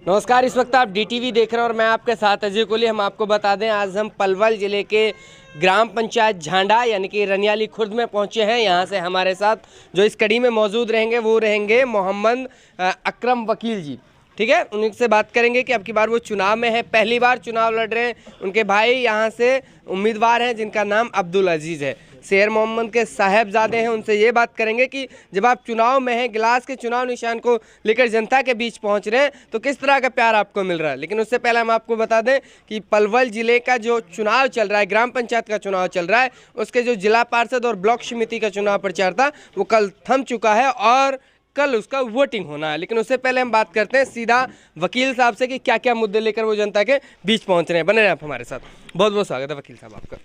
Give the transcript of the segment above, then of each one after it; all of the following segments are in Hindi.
नमस्कार, इस वक्त आप डीटीवी देख रहे हैं और मैं आपके साथ अजय कोहली। हम आपको बता दें, आज हम पलवल ज़िले के ग्राम पंचायत झांडा यानी कि रनियाली खुर्द में पहुंचे हैं। यहां से हमारे साथ जो इस कड़ी में मौजूद रहेंगे वो रहेंगे मोहम्मद अकरम वकील जी। ठीक है, उनसे बात करेंगे कि अब की बार वो चुनाव में है, पहली बार चुनाव लड़ रहे हैं। उनके भाई यहाँ से उम्मीदवार हैं जिनका नाम अब्दुल अजीज़ है, शेर मोहम्मद के साहेबजादे हैं। उनसे ये बात करेंगे कि जब आप चुनाव में हैं, गिलास के चुनाव निशान को लेकर जनता के बीच पहुंच रहे हैं, तो किस तरह का प्यार आपको मिल रहा है। लेकिन उससे पहले हम आपको बता दें कि पलवल जिले का जो चुनाव चल रहा है, ग्राम पंचायत का चुनाव चल रहा है, उसके जो जिला पार्षद और ब्लॉक समिति का चुनाव प्रचार था वो कल थम चुका है और कल उसका वोटिंग होना है। लेकिन उससे पहले हम बात करते हैं सीधा वकील साहब से कि क्या क्या मुद्दे लेकर वो जनता के बीच पहुंच रहे हैं। बने रहे आप हमारे साथ। बहुत बहुत स्वागत है वकील साहब आपका।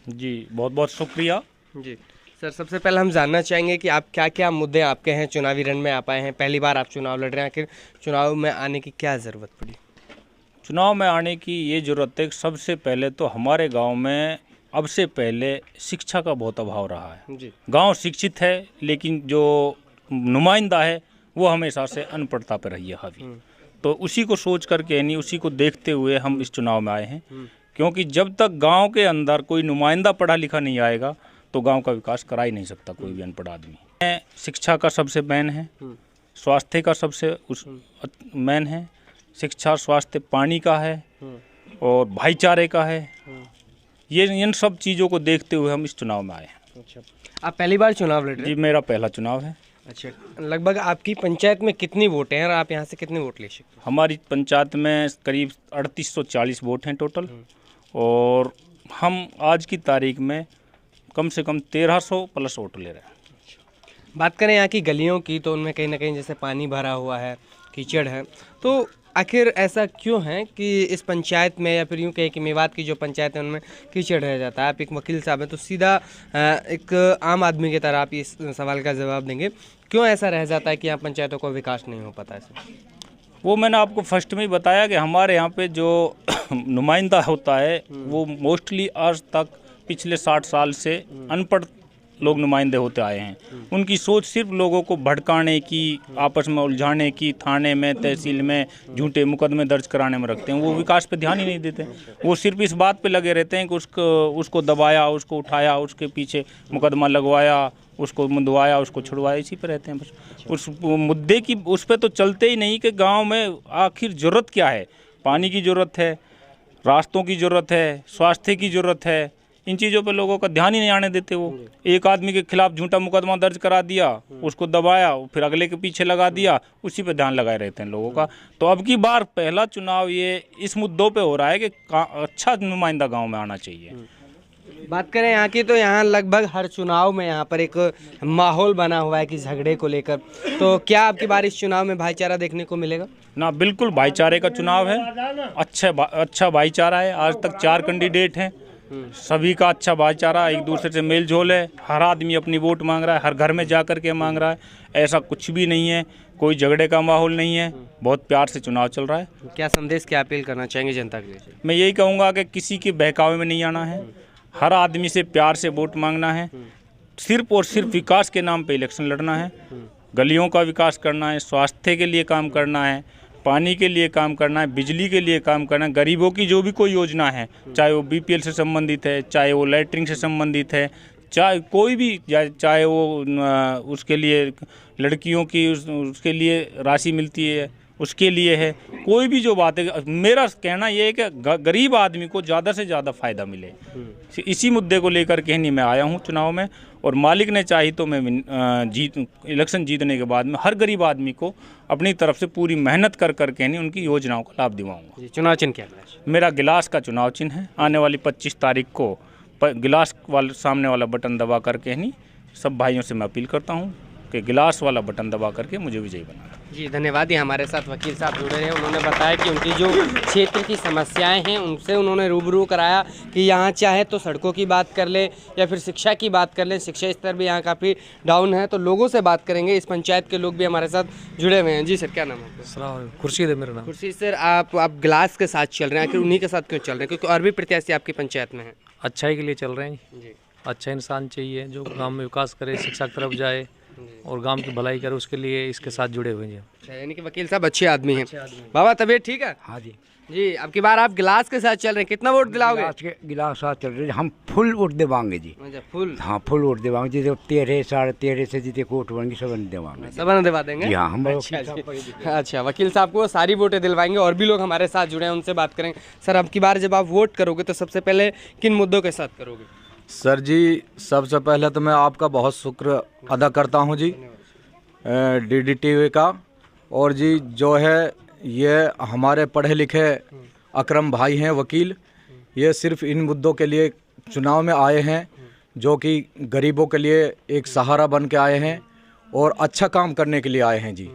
जी बहुत बहुत शुक्रिया। जी सर, सबसे पहले हम जानना चाहेंगे कि आप क्या क्या मुद्दे आपके हैं, चुनावी रण में आप आए हैं, पहली बार आप चुनाव लड़ रहे हैं, आखिर चुनाव में आने की क्या ज़रूरत पड़ी। चुनाव में आने की ये ज़रूरत है कि सबसे पहले तो हमारे गांव में अब से पहले शिक्षा का बहुत अभाव रहा है। जी। गांव शिक्षित है लेकिन जो नुमाइंदा है वो हमेशा से अनपढ़ता पर रही है हावी। तो उसी को सोच करके यानी उसी को देखते हुए हम इस चुनाव में आए हैं, क्योंकि जब तक गाँव के अंदर कोई नुमाइंदा पढ़ा लिखा नहीं आएगा तो गांव का विकास करा ही नहीं सकता कोई भी अनपढ़ आदमी। शिक्षा का सबसे मेन है, स्वास्थ्य का सबसे मेन है। शिक्षा, स्वास्थ्य, पानी का है और भाईचारे का है। ये इन सब चीज़ों को देखते हुए हम इस चुनाव में आए हैं। अच्छा, आप पहली बार चुनाव लड़ रहे हैं? जी, मेरा पहला चुनाव है। अच्छा, लगभग आपकी पंचायत में कितनी वोट हैं और आप यहाँ से कितने वोट ले सकते हैं? हमारी पंचायत में करीब 3840 वोट हैं टोटल, और हम आज की तारीख में कम से कम 1300 प्लस वोट ले रहे हैं। बात करें यहाँ की गलियों की, तो उनमें कहीं ना कहीं जैसे पानी भरा हुआ है, कीचड़ है, तो आखिर ऐसा क्यों है कि इस पंचायत में, या फिर यूँ कहें कि मेवात की जो पंचायत है उनमें कीचड़ रह जाता है। आप एक वकील साहब हैं तो सीधा एक आम आदमी की तरह आप इस सवाल का जवाब देंगे, क्यों ऐसा रह जाता है कि यहाँ पंचायतों को विकास नहीं हो पाता है। वो मैंने आपको फर्स्ट में ही बताया कि हमारे यहाँ पे जो नुमाइंदा होता है वो मोस्टली आज तक पिछले 60 साल से अनपढ़ लोग नुमाइंदे होते आए हैं। उनकी सोच सिर्फ लोगों को भड़काने की, आपस में उलझाने की, थाने में, तहसील में झूठे मुकदमे दर्ज कराने में रखते हैं। वो विकास पे ध्यान ही नहीं देते। वो सिर्फ इस बात पे लगे रहते हैं कि उसको दबाया, उसको उठाया, उसके पीछे मुकदमा लगवाया, उसको मुंदवाया, उसको छुड़वाया, इसी पे रहते हैं बस। उस मुद्दे की उस पर तो चलते ही नहीं कि गाँव में आखिर ज़रूरत क्या है। पानी की ज़रूरत है, रास्तों की ज़रूरत है, स्वास्थ्य की ज़रूरत है। इन चीज़ों पे लोगों का ध्यान ही नहीं आने देते। वो एक आदमी के खिलाफ झूठा मुकदमा दर्ज करा दिया, उसको दबाया, फिर अगले के पीछे लगा दिया, उसी पे ध्यान लगाए रहते हैं लोगों का। तो अब की बार पहला चुनाव ये इस मुद्दों पे हो रहा है कि अच्छा नुमाइंदा गांव में आना चाहिए। बात करें यहाँ की, तो यहाँ लगभग हर चुनाव में यहाँ पर एक माहौल बना हुआ है कि झगड़े को लेकर, तो क्या आपकी बार इस चुनाव में भाईचारा देखने को मिलेगा? ना, बिल्कुल भाईचारे का चुनाव है। अच्छा भाईचारा है। आज तक 4 कैंडिडेट हैं, सभी का अच्छा भाईचारा, एक दूसरे से मेल जोल है। हर आदमी अपनी वोट मांग रहा है, हर घर में जा कर के मांग रहा है। ऐसा कुछ भी नहीं है, कोई झगड़े का माहौल नहीं है, बहुत प्यार से चुनाव चल रहा है। क्या संदेश, क्या अपील करना चाहेंगे जनता के लिए? मैं यही कहूँगा कि किसी के बहकावे में नहीं आना है, हर आदमी से प्यार से वोट मांगना है। सिर्फ और सिर्फ विकास के नाम पे इलेक्शन लड़ना है। गलियों का विकास करना है, स्वास्थ्य के लिए काम करना है, पानी के लिए काम करना है, बिजली के लिए काम करना है। गरीबों की जो भी कोई योजना है, चाहे वो बीपीएल से संबंधित है, चाहे वो लैटरिन से संबंधित है, चाहे कोई भी, चाहे वो उसके लिए लड़कियों की उसके लिए राशि मिलती है उसके लिए है, कोई भी जो बात है, मेरा कहना ये है कि गरीब आदमी को ज़्यादा से ज़्यादा फ़ायदा मिले। इसी मुद्दे को लेकर के नहीं मैं आया हूँ चुनाव में, और मालिक ने चाही तो मैं इलेक्शन जीतने के बाद में हर गरीब आदमी को अपनी तरफ से पूरी मेहनत कर करके नहीं उनकी योजनाओं का लाभ दिलाऊंगा। चुनाव चिन्ह क्या है? मेरा गिलास का चुनाव चिन्ह है। आने वाली 25 तारीख को गिलास वाले सामने वाला बटन दबा करके नहीं, सब भाइयों से मैं अपील करता हूँ कि गिलास वाला बटन दबा करके मुझे विजयी बनाना। जी धन्यवाद। ये हमारे साथ वकील साहब जुड़े हैं। उन्होंने बताया कि उनकी जो क्षेत्र की समस्याएं हैं उनसे उन्होंने रूबरू कराया कि यहाँ चाहे तो सड़कों की बात कर ले या फिर शिक्षा की बात कर ले। शिक्षा स्तर भी यहाँ काफ़ी डाउन है, तो लोगों से बात करेंगे। इस पंचायत के लोग भी हमारे साथ जुड़े हुए हैं। जी सर, क्या नाम है आपका? खुर्शीद है मेरा नाम। खुर्शीद सर, आप गिलास के साथ चल रहे हैं, आखिर उन्हीं के साथ क्यों चल रहे हैं, क्योंकि और भी प्रत्याशी आपकी पंचायत में हैं? अच्छाई के लिए चल रहे हैं जी। अच्छा इंसान चाहिए जो गांव में विकास करे, शिक्षा की तरफ जाए, और गांव की भलाई करे, उसके लिए इसके साथ जुड़े हुए हैं। अच्छा, यानी कि वकील साहब अच्छे आदमी हैं। बाबा तबीयत ठीक है? हाँ जी, जी, अब की बार आप गिलास के साथ चल रहे हैं, कितना वोट दिलाओगे? गिलास साथ चल रहे, हम फुल वोट देवांगे जी। अच्छा, फुल। हाँ, फुल वोट देवांगे जी। 13 साढ़े 13 से जितने वोट बनेंगे सब देवांगे। सब दिलवा देंगे जी हाँ, हम अच्छा, वकील साहब को सारी वोटें दिलवाएंगे। और भी लोग हमारे साथ जुड़े हैं, उनसे बात करेंगे। सर, अब की बार जब आप वोट करोगे तो सबसे पहले किन मुद्दों के साथ करोगे? सर जी, सबसे पहले तो मैं आपका बहुत शुक्र अदा करता हूं जी, DDTV का। और जी जो है ये हमारे पढ़े लिखे अकरम भाई हैं वकील, ये सिर्फ इन मुद्दों के लिए चुनाव में आए हैं जो कि गरीबों के लिए एक सहारा बन के आए हैं और अच्छा काम करने के लिए आए हैं जी।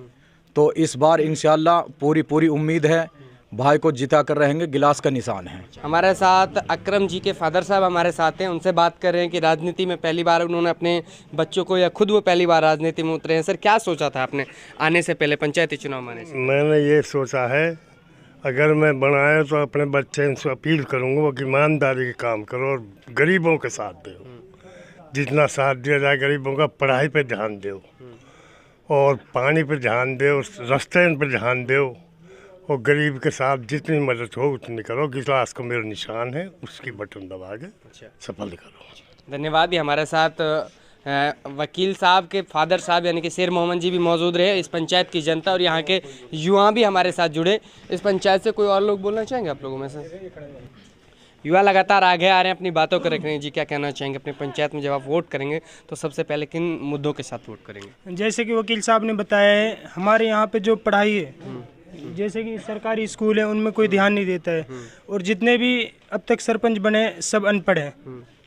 तो इस बार इंशाल्लाह पूरी उम्मीद है, भाई को जिता कर रहेंगे, गिलास का निशान है। हमारे साथ अकरम जी के फादर साहब हमारे साथ हैं, उनसे बात कर रहे हैं कि राजनीति में पहली बार उन्होंने अपने बच्चों को, या खुद वो पहली बार राजनीति में उतरे हैं। सर, क्या सोचा था आपने आने से पहले, पंचायती चुनाव में आने से? मैंने ये सोचा है, अगर मैं बनाया तो अपने बच्चे से अपील करूँगा वो कि ईमानदारी के काम करो और गरीबों के साथ दो, जितना साथ दिया जाए गरीबों का। पढ़ाई पे ध्यान दो और पानी पे ध्यान दो, रास्ते पे ध्यान दो और गरीब के साथ जितनी मदद हो उतनी करो। गिलास को मेरा निशान है, उसकी बटन दबा के सफल करो। धन्यवाद। भी हमारे साथ वकील साहब के फादर साहब यानी कि शेर मोहम्मद जी भी मौजूद रहे, इस पंचायत की जनता और यहाँ के युवा भी हमारे साथ जुड़े। इस पंचायत से कोई और लोग बोलना चाहेंगे आप लोगों में से? युवा लगातार आगे आ रहे हैं, अपनी बातों को रख रहे हैं। जी, क्या कहना चाहेंगे? अपने पंचायत में जब आप वोट करेंगे तो सबसे पहले किन मुद्दों के साथ वोट करेंगे? जैसे कि वकील साहब ने बताया है, हमारे यहाँ पे जो पढ़ाई है, जैसे कि सरकारी स्कूल है, उनमें कोई ध्यान नहीं देता है। और जितने भी अब तक सरपंच बने सब अनपढ़ हैं,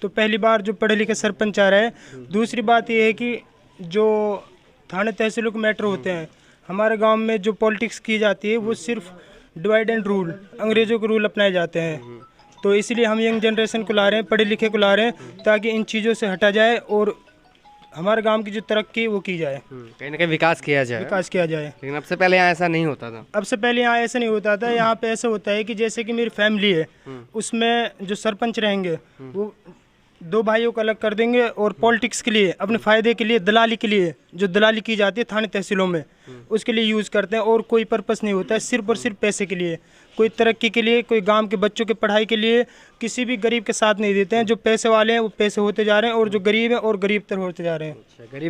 तो पहली बार जो पढ़े लिखे सरपंच आ रहा है। दूसरी बात ये है कि जो थाने तहसीलों के मैटर होते हैं, हमारे गांव में जो पॉलिटिक्स की जाती है वो सिर्फ डिवाइड एंड रूल, अंग्रेजों के रूल अपनाए जाते हैं। तो इसलिए हम यंग जनरेशन को ला रहे हैं, पढ़े लिखे को ला रहे हैं, ताकि इन चीज़ों से हटा जाए और हमारे गांव की जो तरक्की वो की जाए, कहीं ना कहीं विकास किया जाए। लेकिन अब से पहले यहाँ ऐसा नहीं होता था। अब से पहले यहाँ ऐसा नहीं होता था। यहाँ पे ऐसा होता है कि जैसे कि मेरी फैमिली है, उसमें जो सरपंच रहेंगे वो 2 भाइयों को अलग कर देंगे और पॉलिटिक्स के लिए, अपने फ़ायदे के लिए, दलाली के लिए, जो दलाली की जाती है थाने तहसीलों में, उसके लिए यूज़ करते हैं। और कोई पर्पस नहीं होता है, सिर्फ और सिर्फ पैसे के लिए, कोई तरक्की के लिए, कोई गांव के बच्चों के पढ़ाई के लिए, किसी भी गरीब के साथ नहीं देते हैं। जो पैसे वाले हैं वो पैसे होते जा रहे हैं और जो गरीब है और गरीब तर होते जा रहे हैं।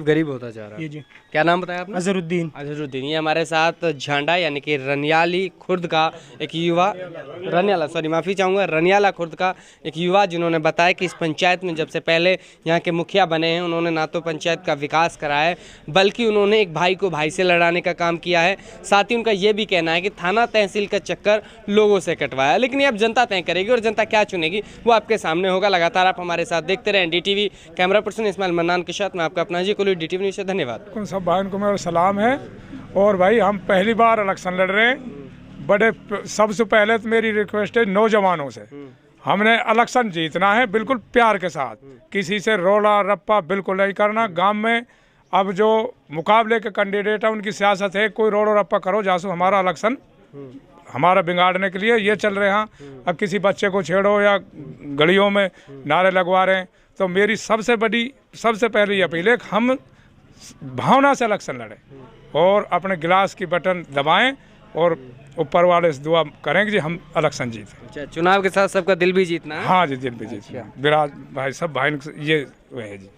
गरीब होता जा रहा है। ये जी। क्या नाम बताया आपने? अजहरुद्दीन। ये हमारे साथ झांडा यानी कि रनियाली खुर्द का एक युवा, रनियाला खुर्द का एक युवा, जिन्होंने बताया कि इस पंचायत में जब से पहले यहाँ के मुखिया बने हैं, उन्होंने ना तो पंचायत का विकास कराया है, बल्कि उन्होंने एक भाई को भाई से लड़ाने का काम किया है। साथ ही उनका ये भी कहना है कि थाना तहसील का चक्कर लोगों से कटवाया। लेकिन ये अब जनता तय करेगी और जनता क्या चुनेगी वो आपके सामने होगा। लगातार आप हमारे साथ देखते रहें DTV। Camera person Ismail Mannan के साथ मैं आपका अपना जी कोली, DTV न्यूज़ से धन्यवाद। सब भाइयों को मेरा सलाम है। और भाई, हम पहली बार इलेक्शन लड़ रहे हैं। बड़े सबसे पहले तो मेरी रिक्वेस्ट है नौजवानों से, हमने इलेक्शन जीतना है बिल्कुल प्यार के साथ, किसी से रोला रप्पा बिल्कुल नहीं करना। गांव में अब जो मुकाबले के कैंडिडेट है उनकी सियासत है, कोई रोड़ो रप्पा करो जासू हमारा इलेक्शन हमारा बिगाड़ने के लिए ये चल रहे हैं। अब किसी बच्चे को छेड़ो या गलियों में नारे लगवा रहे हैं। तो मेरी सबसे पहली अपील है कि हम भावना से इलेक्शन लड़ें और अपने गिलास की बटन दबाएं और ऊपर वाले से दुआ करेंगे जी हम इलेक्शन जीतें। अच्छा, चुनाव के साथ सबका दिल भी जीतना है। हाँ जी, दिल भी जीतना। विराज भाई सब भाई ये है जी।